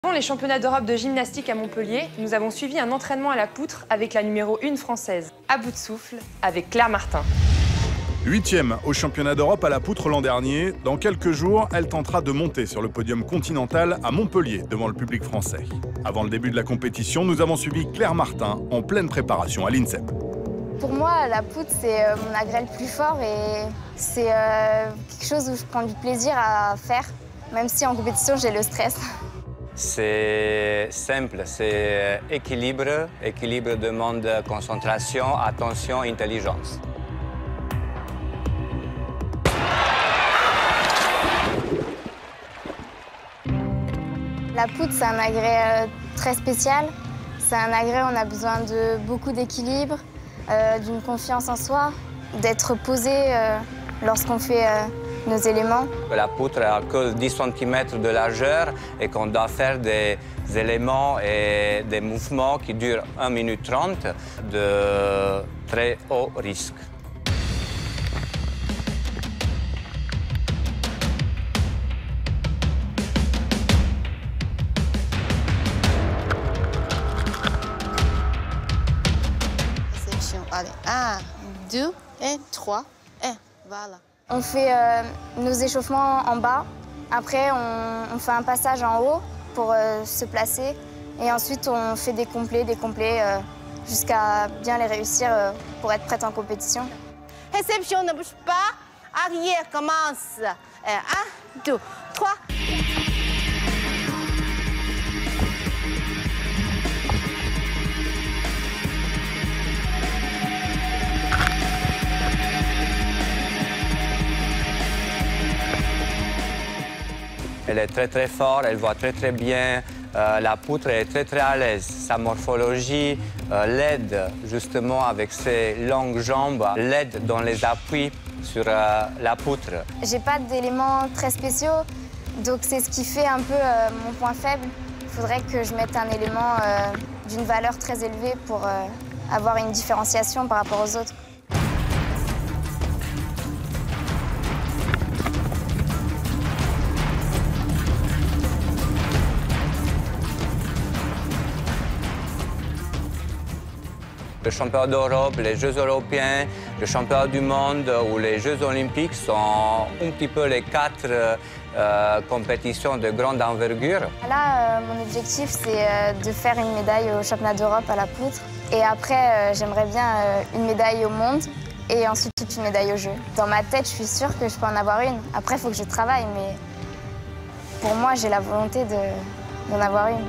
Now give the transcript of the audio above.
Avant les championnats d'Europe de gymnastique à Montpellier, nous avons suivi un entraînement à la poutre avec la numéro 1 française, à bout de souffle, avec Claire Martin. 8e au championnat d'Europe à la poutre l'an dernier. Dans quelques jours, elle tentera de monter sur le podium continental à Montpellier devant le public français. Avant le début de la compétition, nous avons suivi Claire Martin en pleine préparation à l'INSEP. Pour moi, la poutre, c'est mon agrès le plus fort et c'est quelque chose où je prends du plaisir à faire, même si en compétition, j'ai le stress. C'est simple, c'est équilibre. Équilibre demande concentration, attention, intelligence. La poutre, c'est un agrès très spécial. C'est un agrès où on a besoin de beaucoup d'équilibre, d'une confiance en soi, d'être posé lorsqu'on fait nos éléments. La poutre a que 10 cm de largeur et qu'on doit faire des éléments et des mouvements qui durent 1 minute 30 de très haut risque. Allez, 1, 2 et 3, et voilà. On fait nos échauffements en bas. Après, on fait un passage en haut pour se placer. Et ensuite, on fait des complets jusqu'à bien les réussir pour être prête en compétition. Réception, ne bouge pas. Arrière, commence. 1, 2, 3. Elle est très forte, elle voit très bien. La poutre est très à l'aise. Sa morphologie l'aide justement avec ses longues jambes, l'aide dans les appuis sur la poutre. J'ai pas d'éléments très spéciaux, donc c'est ce qui fait un peu mon point faible. Il faudrait que je mette un élément d'une valeur très élevée pour avoir une différenciation par rapport aux autres. Le championnat d'Europe, les Jeux européens, le championnat du monde ou les Jeux olympiques sont un petit peu les 4 compétitions de grande envergure. Là, mon objectif, c'est de faire une médaille au championnat d'Europe à la poutre. Et après, j'aimerais bien une médaille au monde et ensuite une médaille aux Jeux. Dans ma tête, je suis sûre que je peux en avoir une. Après, il faut que je travaille, mais pour moi, j'ai la volonté d'en avoir une.